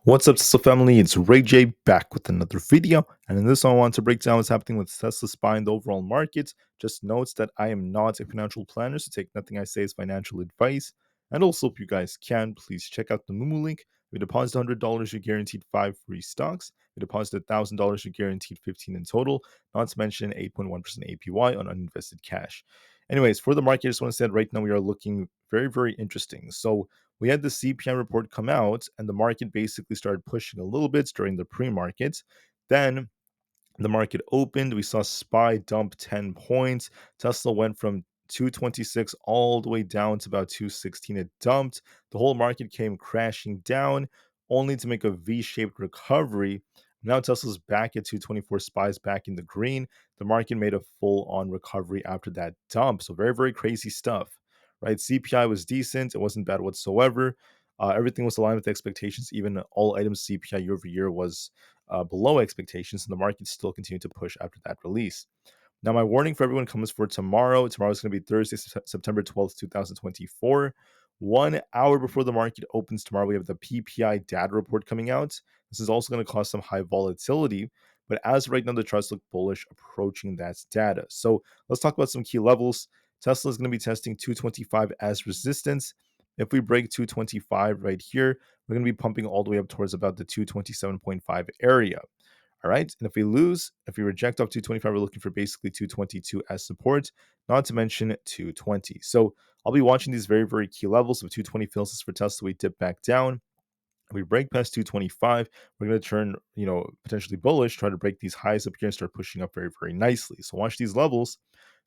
What's up, Tesla family? It's Ray J back with another video. And in this one, I want to break down what's happening with Tesla SPY and the overall market. Just notes that I am not a financial planner, so take nothing I say as financial advice. And also, if you guys can, please check out the Moomoo link. If you deposit $100, you're guaranteed 5 free stocks. If you deposit $1,000, you're guaranteed 15 in total, not to mention 8.1% APY on uninvested cash. Anyways, for the market, I just want to say that right now we are looking very, very interesting. So we had the CPI report come out, and the market basically started pushing a little bit during the pre-market. Then the market opened. We saw SPY dump 10 points. Tesla went from 226 all the way down to about 216. It dumped. The whole market came crashing down, only to make a V-shaped recovery. Now Tesla's back at 224. SPY's back in the green. The market made a full-on recovery after that dump. So very, very crazy stuff, right? CPI was decent. It wasn't bad whatsoever. Everything was aligned with expectations. Even all items CPI year over year was below expectations, and the market still continued to push after that release. Now, my warning for everyone comes for tomorrow. Tomorrow is going to be Thursday, September 12th, 2024. 1 hour before the market opens tomorrow, we have the PPI data report coming out. This is also going to cause some high volatility, but as of right now, the charts look bullish approaching that data. So let's talk about some key levels. Tesla is going to be testing 225 as resistance. If we break 225 right here, we're going to be pumping all the way up towards about the 227.5 area. All right. And if we reject off 225, we're looking for basically 222 as support, not to mention 220. So I'll be watching these very, very key levels. If 220 fails us for Tesla, we dip back down. If we break past 225, we're going to turn, potentially bullish, try to break these highs up here and start pushing up very, very nicely. So watch these levels.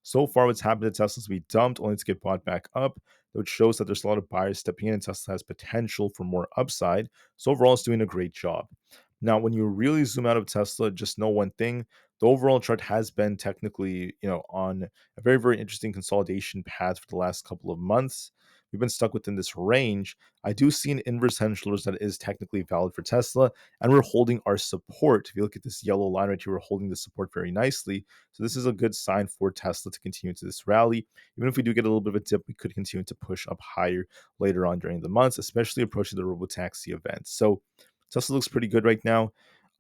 So far, what's happened to Tesla is we dumped only to get bought back up, which shows that there's a lot of buyers stepping in and Tesla has potential for more upside. So overall, it's doing a great job. Now, when you really zoom out of Tesla, just know one thing. The overall chart has been technically, on a very, very interesting consolidation path for the last couple of months. We've been stuck within this range. I do see an inverse head and shoulders that is technically valid for Tesla, and we're holding our support. If you look at this yellow line right here, we're holding the support very nicely. So this is a good sign for Tesla to continue to this rally. Even if we do get a little bit of a dip, we could continue to push up higher later on during the months, especially approaching the robotaxi event. So Tesla looks pretty good right now.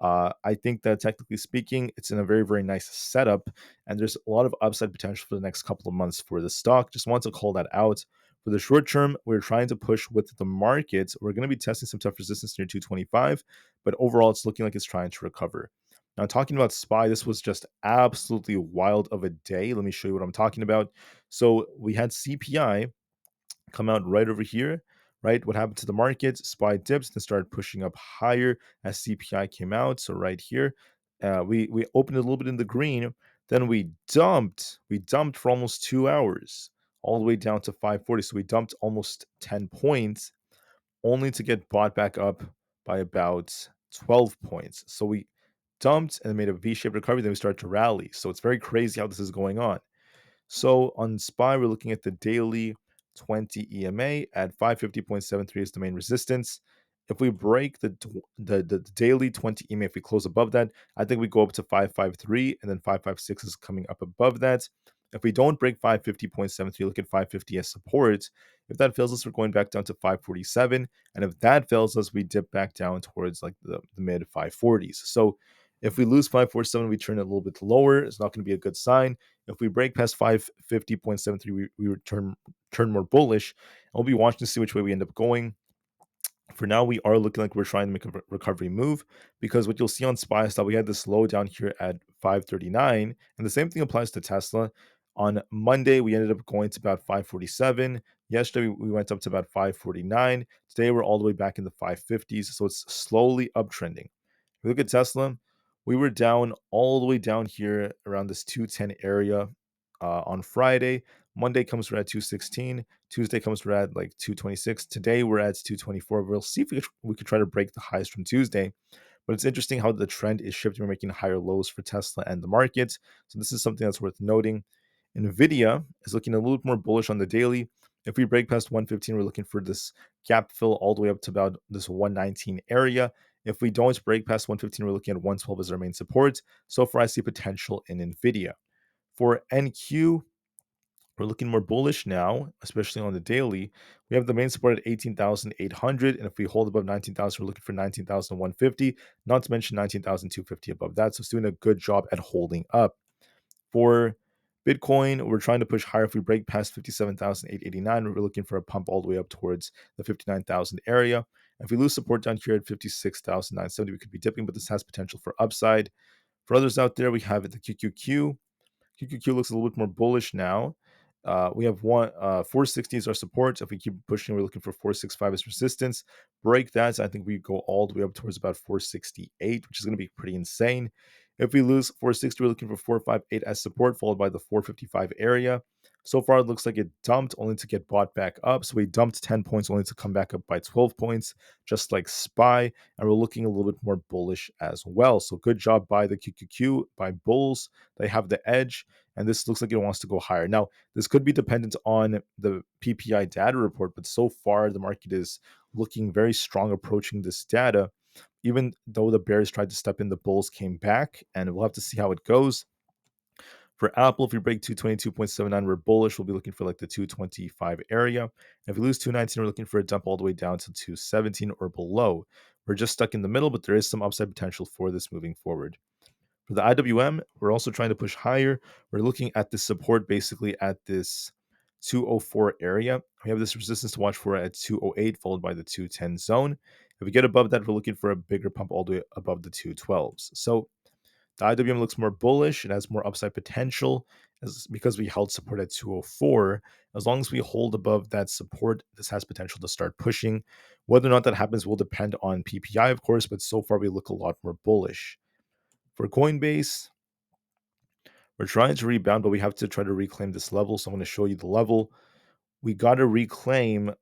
I think that technically speaking, it's in a very, very nice setup, and there's a lot of upside potential for the next couple of months for the stock. Just want to call that out. For the short term, we're trying to push with the market. We're going to be testing some tough resistance near 225, but overall, it's looking like it's trying to recover. Now, talking about SPY, this was just absolutely wild of a day. Let me show you what I'm talking about. So we had CPI come out right over here, right? What happened to the market? SPY dips and started pushing up higher as CPI came out. So right here, we opened a little bit in the green, then we dumped. We dumped for almost 2 hours, all the way down to 540. So we dumped almost 10 points, only to get bought back up by about 12 points. So we dumped and made a V-shaped recovery. Then we started to rally. So it's very crazy how this is going on. So on SPY, we're looking at the daily 20 EMA at 550.73 is the main resistance. If we break the daily 20 EMA, if we close above that, I think we go up to 553, and then 556 is coming up above that. If we don't break 550.73, look at 550 as support. If that fails us, we're going back down to 547. And if that fails us, we dip back down towards like the mid 540s. So if we lose 547, we turn it a little bit lower. It's not going to be a good sign. If we break past 550.73, we return more bullish. I'll be watching to see which way we end up going. For now, we are looking like we're trying to make a recovery move, because what you'll see on SPY is that we had this low down here at 539, and the same thing applies to Tesla. On Monday, we ended up going to about 547. Yesterday, we went up to about 549. Today, we're all the way back in the 550s, so it's slowly uptrending. If we look at Tesla, we were down all the way down here around this 210 area on Friday. Monday comes we're at 216. Tuesday comes we're at like 226. Today we're at 224. We'll see if we could try to break the highs from Tuesday. But it's interesting how the trend is shifting. We're making higher lows for Tesla and the market. So this is something that's worth noting. Nvda is looking a little bit more bullish on the daily. If we break past 115, we're looking for this gap fill all the way up to about this 119 area. If we don't break past 115, we're looking at 112 as our main support. So far, I see potential in Nvidia. For NQ, We're looking more bullish now, especially on the daily. We have the main support at 18,800, and if we hold above 19,000, we're looking for 19,150, not to mention 19,250 above that. So it's doing a good job at holding up. For Bitcoin, we're trying to push higher. If we break past 57,889, we're looking for a pump all the way up towards the 59,000 area. If we lose support down here at 56,970, we could be dipping, but this has potential for upside. For others out there, we have the QQQ. QQQ looks a little bit more bullish now. We have 460 is our support. If we keep pushing, we're looking for 465 as resistance. Break that, I think we go all the way up towards about 468, which is going to be pretty insane. If we lose 460, we're looking for 458 as support, followed by the 455 area. So far, it looks like it dumped only to get bought back up. So we dumped 10 points only to come back up by 12 points, just like SPY. And we're looking a little bit more bullish as well. So good job by the QQQ, by bulls. They have the edge. And this looks like it wants to go higher. Now, this could be dependent on the PPI data report, but so far the market is looking very strong approaching this data. Even though the bears tried to step in, the bulls came back, and we'll have to see how it goes. For Apple, if we break 222.79, we're bullish. We'll be looking for like the 225 area. If we lose 219, we're looking for a dump all the way down to 217 or below. We're just stuck in the middle, but there is some upside potential for this moving forward. For the IWM, we're also trying to push higher. We're looking at the support basically at this 204 area. We have this resistance to watch for at 208, followed by the 210 zone. If we get above that, we're looking for a bigger pump all the way above the 212s. So the IWM looks more bullish. It has more upside potential because we held support at 204. As long as we hold above that support, this has potential to start pushing. Whether or not that happens will depend on PPI, of course, but so far we look a lot more bullish. For Coinbase, we're trying to rebound, but we have to try to reclaim this level. So I'm going to show you the level. We got to reclaim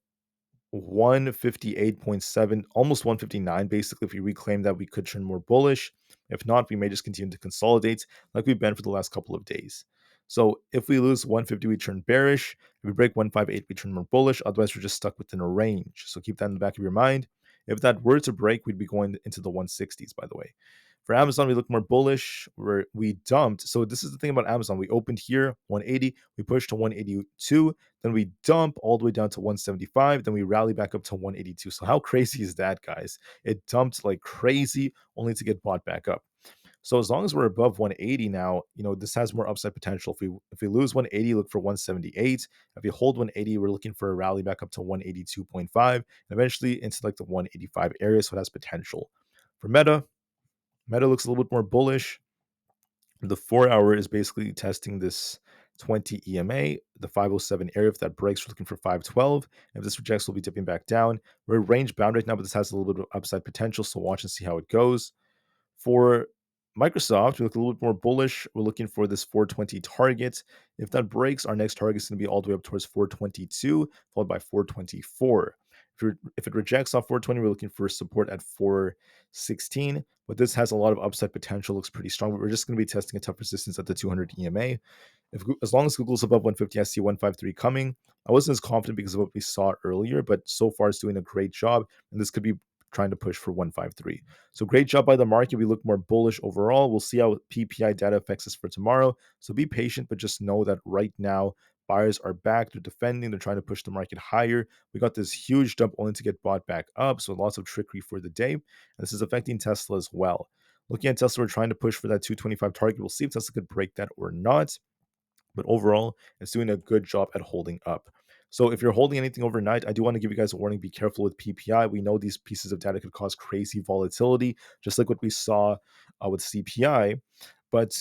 158.7, almost 159. Basically, if we reclaim that, we could turn more bullish. If not, we may just continue to consolidate like we've been for the last couple of days. So if we lose 150, we turn bearish. If we break 158, we turn more bullish. Otherwise, we're just stuck within a range. So keep that in the back of your mind. If that were to break, we'd be going into the 160s, by the way. For Amazon, we look more bullish. We dumped. So this is the thing about Amazon. We opened here 180, we pushed to 182, then we dump all the way down to 175, then we rally back up to 182. So how crazy is that, guys? It dumped like crazy only to get bought back up. So as long as we're above 180 now, this has more upside potential. If we lose 180, look for 178. If we hold 180, we're looking for a rally back up to 182.5, and eventually into like the 185 area. So it has potential. For Meta looks a little bit more bullish. The 4-hour is basically testing this 20 EMA, the 507 area. If that breaks, we're looking for 512. If this rejects, we'll be dipping back down. We're range bound right now, but this has a little bit of upside potential, so watch and see how it goes. For Microsoft, we look a little bit more bullish. We're looking for this 420 target. If that breaks, our next target is going to be all the way up towards 422, followed by 424. If it rejects off 420, we're looking for support at 416. But this has a lot of upside potential, looks pretty strong. But we're just going to be testing a tough resistance at the 200 EMA. As long as Google's above 150, I see 153 coming. I wasn't as confident because of what we saw earlier, but so far it's doing a great job. And this could be trying to push for 153. So great job by the market. We look more bullish overall. We'll see how PPI data affects us for tomorrow. So be patient, but just know that right now, buyers are back. They're defending. They're trying to push the market higher. We got this huge dump only to get bought back up. So lots of trickery for the day. And this is affecting Tesla as well. Looking at Tesla, we're trying to push for that 225 target. We'll see if Tesla could break that or not. But overall, it's doing a good job at holding up. So if you're holding anything overnight, I do want to give you guys a warning. Be careful with PPI. We know these pieces of data could cause crazy volatility, just like what we saw with CPI. But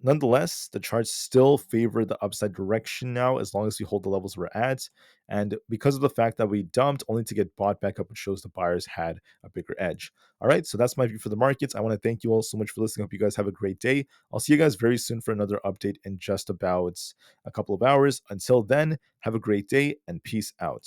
nonetheless, the charts still favor the upside direction now, as long as we hold the levels we're at. And because of the fact that we dumped only to get bought back up, it shows the buyers had a bigger edge. All right, so that's my view for the markets. I want to thank you all so much for listening. Hope you guys have a great day. I'll see you guys very soon for another update in just about a couple of hours. Until then, have a great day and peace out.